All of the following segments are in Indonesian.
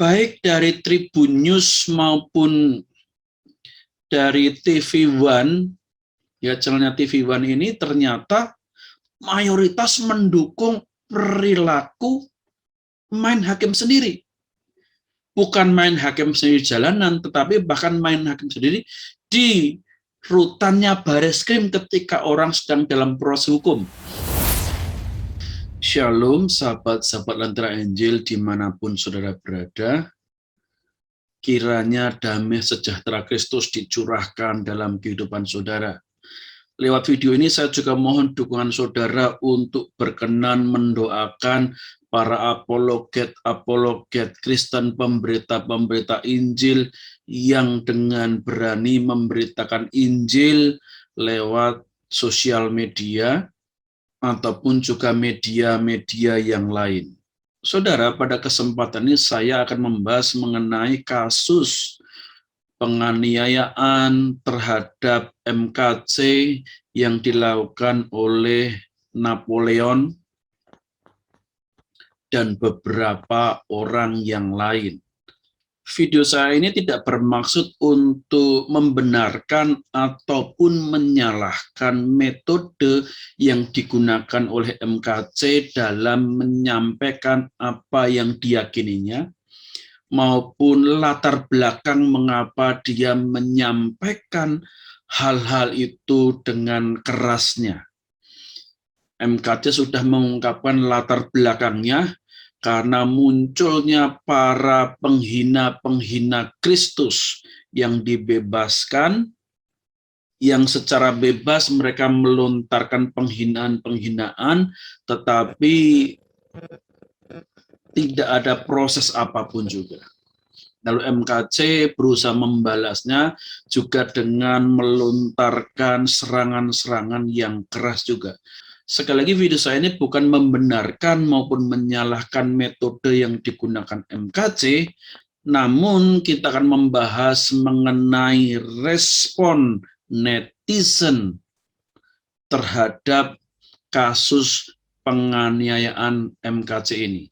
baik dari Tribun News maupun dari TV One, ya channelnya TV One ini ternyata mayoritas mendukung perilaku main hakim sendiri. Bukan main hakim sendiri jalanan, tetapi bahkan main hakim sendiri di rutannya Bareskrim ketika orang sedang dalam proses hukum. Shalom, sahabat-sahabat Lentera Injil dimanapun saudara berada. Kiranya damai sejahtera Kristus dicurahkan dalam kehidupan saudara. Lewat video ini saya juga mohon dukungan saudara untuk berkenan mendoakan para apologet Kristen, pemberita Injil yang dengan berani memberitakan Injil lewat sosial media ataupun juga media-media yang lain. Saudara, pada kesempatan ini saya akan membahas mengenai kasus penganiayaan terhadap MKC yang dilakukan oleh Napoleon dan beberapa orang yang lain. Video saya ini tidak bermaksud untuk membenarkan ataupun menyalahkan metode yang digunakan oleh MKC dalam menyampaikan apa yang diyakininya, maupun latar belakang mengapa dia menyampaikan hal-hal itu dengan kerasnya. MKC sudah mengungkapkan latar belakangnya karena munculnya para penghina-penghina Kristus yang dibebaskan, yang secara bebas mereka melontarkan penghinaan-penghinaan, tetapi tidak ada proses apapun juga. Lalu MKC berusaha membalasnya juga dengan melontarkan serangan-serangan yang keras juga. Sekali lagi video saya ini bukan membenarkan maupun menyalahkan metode yang digunakan MKC, namun kita akan membahas mengenai respon netizen terhadap kasus penganiayaan MKC ini.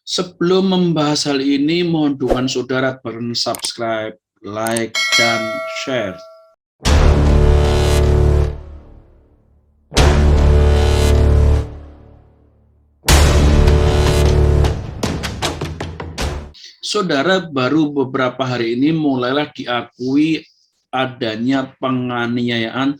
Sebelum membahas hal ini, mohon dukungan saudara subscribe, like, dan share. Saudara, baru beberapa hari ini mulailah diakui adanya penganiayaan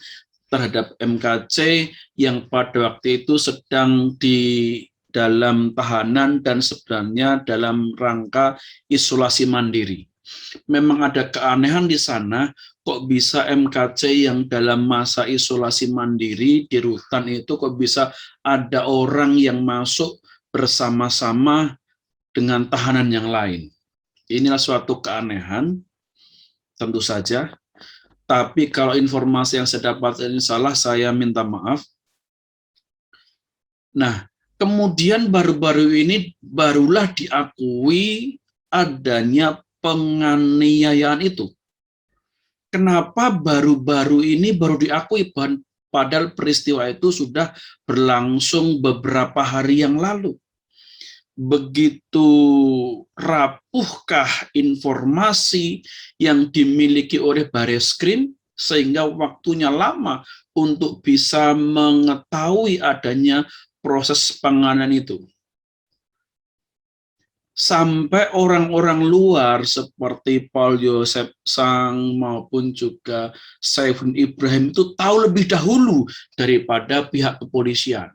terhadap MKC yang pada waktu itu sedang di dalam tahanan dan sebenarnya dalam rangka isolasi mandiri. Memang ada keanehan di sana, kok bisa MKC yang dalam masa isolasi mandiri di rutan itu kok bisa ada orang yang masuk bersama-sama dengan tahanan yang lain. Inilah suatu keanehan, tentu saja. Tapi kalau informasi yang saya dapat ini salah, saya minta maaf. Nah, kemudian baru-baru ini barulah diakui adanya penganiayaan itu. Kenapa baru-baru ini baru diakui, padahal peristiwa itu sudah berlangsung beberapa hari yang lalu? Begitu rapuhkah informasi yang dimiliki oleh Bareskrim sehingga waktunya lama untuk bisa mengetahui adanya proses penganiayaan itu? Sampai orang-orang luar seperti Paul Yosef Sang maupun juga Saiful Ibrahim itu tahu lebih dahulu daripada pihak kepolisian.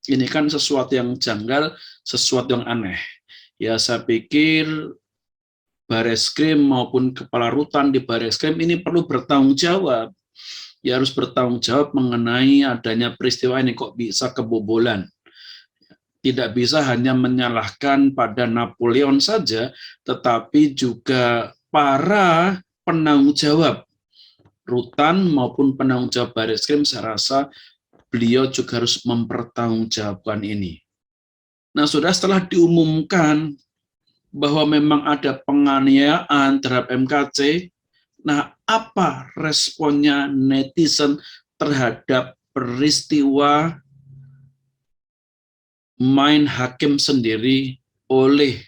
Ini kan sesuatu yang janggal, sesuatu yang aneh. Ya, saya pikir Bareskrim maupun kepala rutan di Bareskrim ini perlu bertanggung jawab. Ya, harus bertanggung jawab mengenai adanya peristiwa ini kok bisa kebobolan. Tidak bisa hanya menyalahkan pada Napoleon saja, tetapi juga para penanggung jawab rutan maupun penanggung jawab Bareskrim, saya rasa beliau juga harus mempertanggungjawabkan ini. Nah, sudah setelah diumumkan bahwa memang ada penganiayaan terhadap MKC, nah apa responnya netizen terhadap peristiwa main hakim sendiri oleh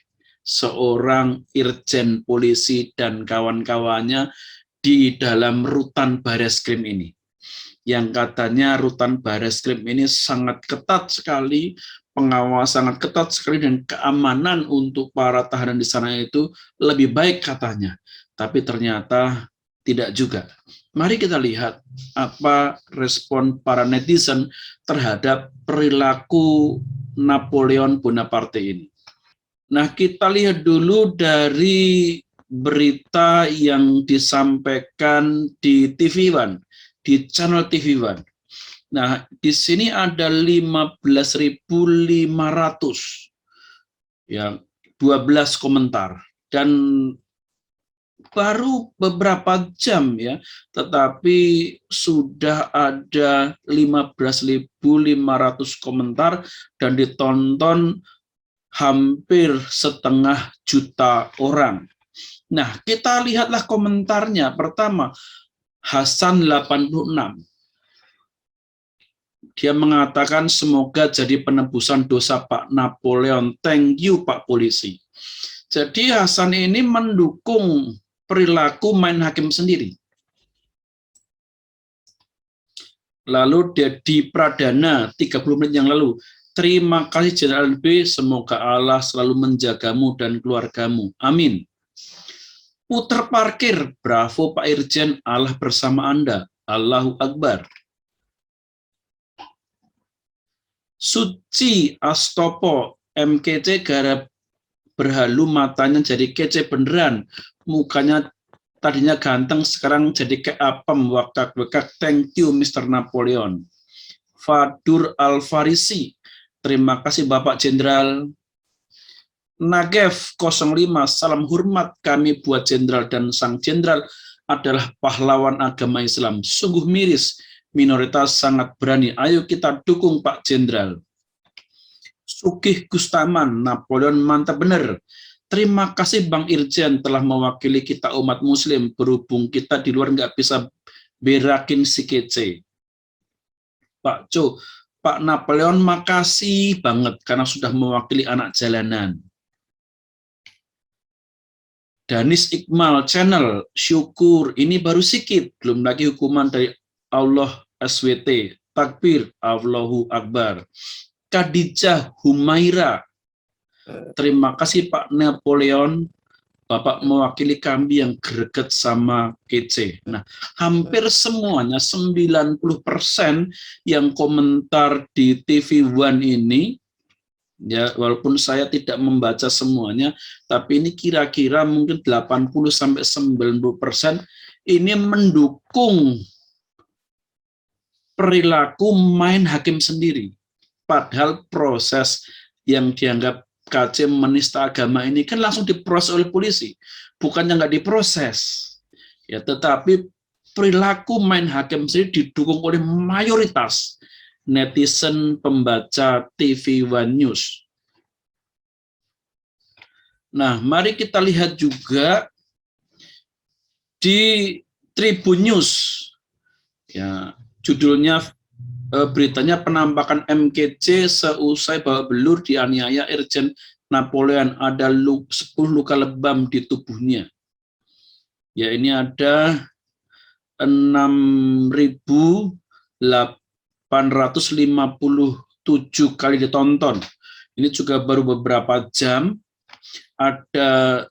seorang irjen polisi dan kawan-kawannya di dalam rutan Bareskrim ini. Yang katanya rutan Bareskrim ini sangat ketat sekali, pengawasan sangat ketat sekali, dan keamanan untuk para tahanan di sana itu lebih baik katanya. Tapi ternyata tidak juga. Mari kita lihat apa respon para netizen terhadap perilaku Napoleon Bonaparte ini. Nah, kita lihat dulu dari berita yang disampaikan di TV One, di channel TV One. Nah, di sini ada 15.500 ya, 12 komentar, dan baru beberapa jam ya, tetapi sudah ada 15.500 komentar dan ditonton hampir 1,5 juta orang. Nah, kita lihatlah komentarnya. Pertama, Hasan 86. Dia mengatakan semoga jadi penebusan dosa Pak Napoleon. Thank you Pak Polisi. Jadi Hasan ini mendukung perilaku main hakim sendiri. Lalu Dedi Pradana 30 menit yang lalu, terima kasih Jenderal B, semoga Allah selalu menjagamu dan keluargamu. Amin. Puter Parkir, bravo Pak Irjen, Allah bersama Anda. Allahu Akbar. Suci Astopo, MKC garap berhalu matanya jadi kece beneran. Mukanya tadinya ganteng, sekarang jadi kayak apem, wakak-wakak. Thank you Mr. Napoleon. Fadur Al-Farisi, terima kasih Bapak Jenderal. Nagev 05, salam hormat kami buat Jenderal dan Sang Jenderal adalah pahlawan agama Islam. Sungguh miris, minoritas sangat berani. Ayo kita dukung Pak Jenderal. Sugih Gustaman, Napoleon mantap bener. Terima kasih Bang Irjen telah mewakili kita umat muslim, berhubung kita di luar nggak bisa berakin si kece. Pak Co, Pak Napoleon makasih banget karena sudah mewakili anak jalanan. Danis Iqmal channel, syukur ini baru sikit, belum lagi hukuman dari Allah SWT, takbir, Allahu Akbar. Khadijah Humaira, terima kasih Pak Napoleon, Bapak mewakili kami yang greget sama kece. Nah, hampir semuanya 90% yang komentar di TV One ini, ya walaupun saya tidak membaca semuanya, tapi ini kira-kira mungkin 80-90% ini mendukung perilaku main hakim sendiri. Padahal proses yang dianggap KC menista agama ini kan langsung diproses oleh polisi, bukannya nggak diproses, ya, tetapi perilaku main hakim sendiri didukung oleh mayoritas netizen pembaca TV One News. Nah, mari kita lihat juga di Tribun News, ya, judulnya beritanya penampakan MKC seusai babak belur dianiaya Irjen Napoleon, ada 10 luka lebam di tubuhnya. Ya, ini ada 6.857 kali ditonton. Ini juga baru beberapa jam, ada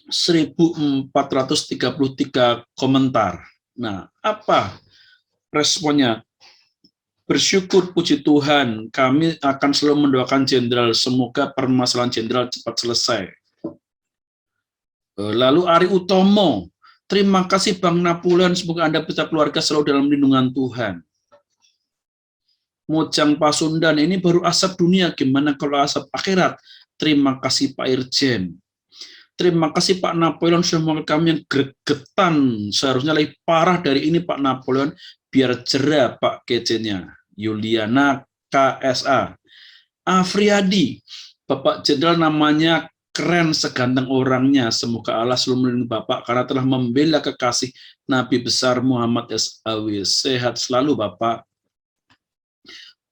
1.433 komentar. Nah, apa responnya? Bersyukur, puji Tuhan, kami akan selalu mendoakan Jenderal, semoga permasalahan Jenderal cepat selesai. Lalu Ari Utomo, terima kasih Bang Napoleon, semoga Anda bisa keluarga selalu dalam lindungan Tuhan. Mojang Pasundan, ini baru asap dunia, gimana kalau asap akhirat? Terima kasih Pak Irjen. Terima kasih Pak Napoleon, semua kami yang gregetan, seharusnya lebih parah dari ini Pak Napoleon, biar jerah Pak kece-nya. Yuliana KSA. Afriadi, Bapak Jenderal namanya keren seganteng orangnya, semoga Allah selalu melindungi Bapak karena telah membela kekasih Nabi besar Muhammad SAW. Sehat selalu Bapak.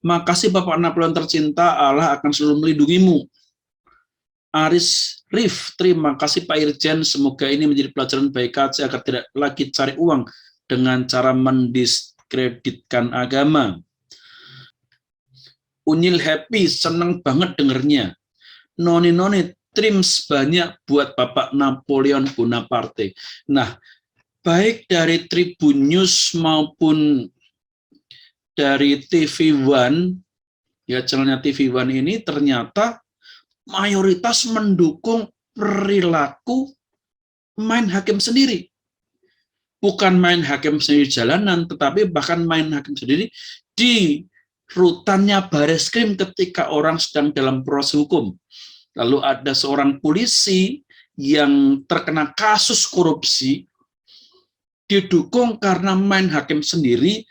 Makasih Bapak Napoleon tercinta, Allah akan selalu melindungimu. Aris Rif, terima kasih Pak Irjen, semoga ini menjadi pelajaran bagi KC agar tidak lagi cari uang dengan cara mendiskreditkan agama. Unyil happy, seneng banget dengernya. Noni trims banyak buat Bapak Napoleon Bonaparte. Nah, baik dari Tribun News maupun dari TV One, ya channelnya TV One ini ternyata mayoritas mendukung perilaku main hakim sendiri. Bukan main hakim sendiri jalanan, tetapi bahkan main hakim sendiri di rutannya Bareskrim ketika orang sedang dalam proses hukum. Lalu ada seorang polisi yang terkena kasus korupsi, didukung karena main hakim sendiri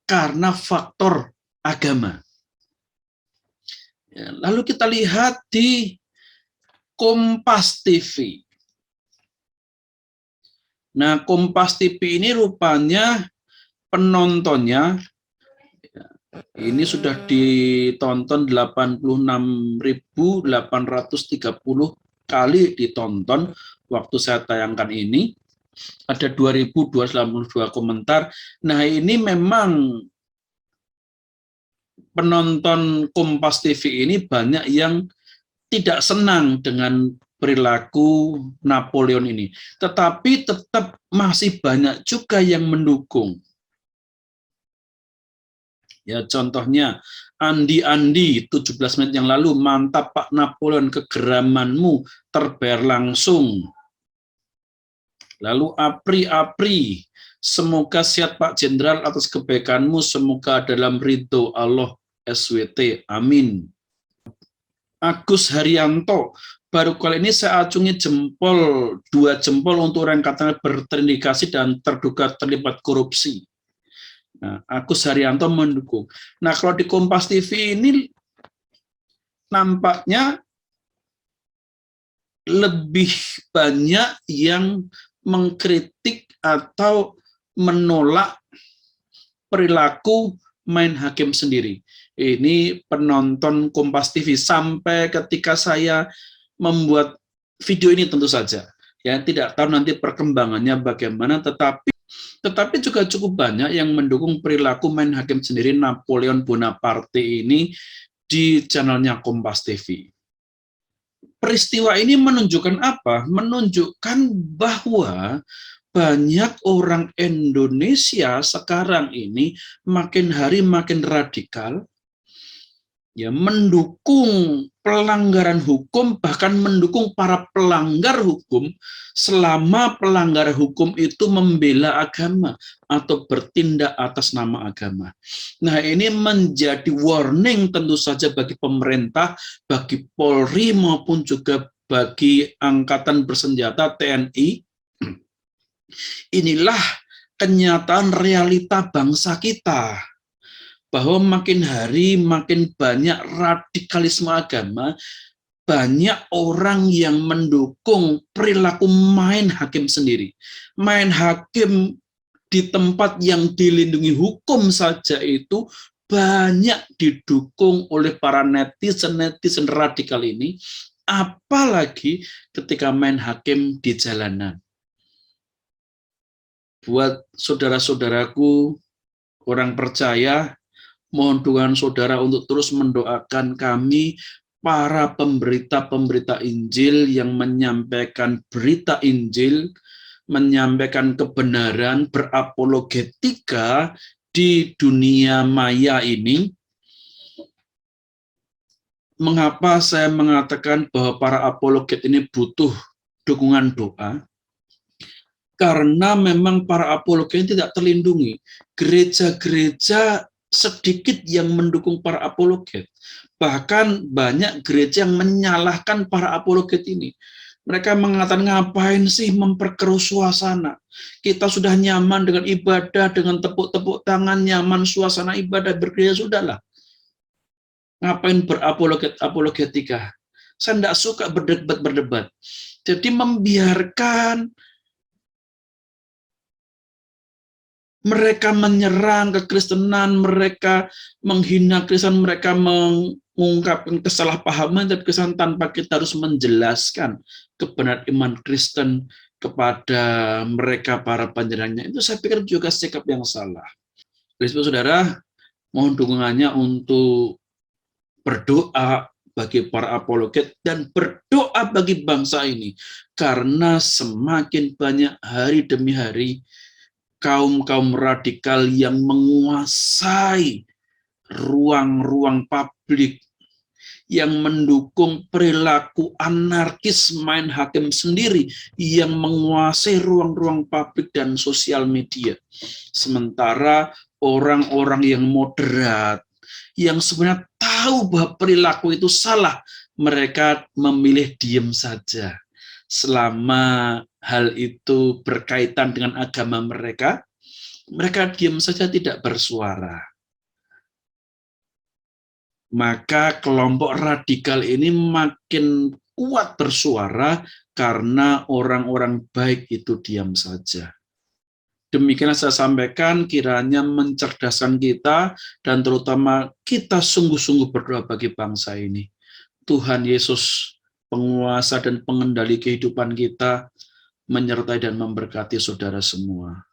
karena faktor agama. Lalu kita lihat di Kompas TV. Nah, Kompas TV ini rupanya penontonnya ini sudah ditonton 86.830 kali ditonton waktu saya tayangkan ini. Ada 2.282 komentar. Nah, ini memang penonton Kompas TV ini banyak yang tidak senang dengan perilaku Napoleon ini. Tetapi tetap masih banyak juga yang mendukung. Ya, contohnya Andi 17 menit yang lalu, mantap Pak Napoleon, kegeramanmu terbayar langsung. Lalu Apri, semoga sehat Pak Jenderal atas kebaikanmu, semoga dalam ridho Allah SWT, amin. Agus Haryanto, baru kali ini saya acungi jempol, 2 jempol untuk orang yang katanya berterindikasi dan terduga terlibat korupsi. Nah, Agus Haryanto mendukung. Nah, kalau di Kompas TV ini nampaknya lebih banyak yang mengkritik atau menolak perilaku main hakim sendiri. Ini penonton Kompas TV sampai ketika saya membuat video ini tentu saja. Ya, tidak tahu nanti perkembangannya bagaimana, tetapi juga cukup banyak yang mendukung perilaku main hakim sendiri Napoleon Bonaparte ini di channelnya Kompas TV. Peristiwa ini menunjukkan apa? Menunjukkan bahwa banyak orang Indonesia sekarang ini makin hari makin radikal, ya, mendukung pelanggaran hukum, bahkan mendukung para pelanggar hukum selama pelanggar hukum itu membela agama atau bertindak atas nama agama. Nah, ini menjadi warning tentu saja bagi pemerintah, bagi Polri maupun juga bagi Angkatan Bersenjata TNI. Inilah kenyataan realita bangsa kita, bahwa makin hari makin banyak radikalisme agama, banyak orang yang mendukung perilaku main hakim sendiri. Main hakim di tempat yang dilindungi hukum saja itu banyak didukung oleh para netizen radikal ini, apalagi ketika main hakim di jalanan. Buat saudara-saudaraku orang percaya, mohon dukungan saudara untuk terus mendoakan kami, para pemberita-pemberita Injil yang menyampaikan berita Injil, menyampaikan kebenaran, berapologetika di dunia maya ini. Mengapa saya mengatakan bahwa para apologet ini butuh dukungan doa? Karena memang para apologet ini tidak terlindungi. Gereja-gereja sedikit yang mendukung para apologet. Bahkan banyak gereja yang menyalahkan para apologet ini. Mereka mengatakan, ngapain sih memperkeruh suasana? Kita sudah nyaman dengan ibadah, dengan tepuk-tepuk tangan, nyaman suasana ibadah bergereja, sudahlah. Ngapain berapologetika? Saya tidak suka berdebat. Jadi membiarkan Mereka menyerang kekristenan, mereka menghina Kristen, mereka mengungkapkan kesalahpahaman dan kesan tanpa kita harus menjelaskan kebenaran iman Kristen kepada mereka para penyerangnya. Itu saya pikir juga sikap yang salah. Oleh sebab saudara, mohon dukungannya untuk berdoa bagi para apologet dan berdoa bagi bangsa ini, karena semakin banyak hari demi hari kaum-kaum radikal yang menguasai ruang-ruang publik, yang mendukung perilaku anarkis main hakim sendiri, yang menguasai ruang-ruang publik dan sosial media. Sementara orang-orang yang moderat, yang sebenarnya tahu bahwa perilaku itu salah, mereka memilih diam saja. Selama hal itu berkaitan dengan agama mereka, mereka diam saja, tidak bersuara. Maka kelompok radikal ini makin kuat bersuara karena orang-orang baik itu diam saja. Demikian saya sampaikan, kiranya mencerdaskan kita dan terutama kita sungguh-sungguh berdoa bagi bangsa ini. Tuhan Yesus, penguasa dan pengendali kehidupan kita, menyertai dan memberkati saudara semua.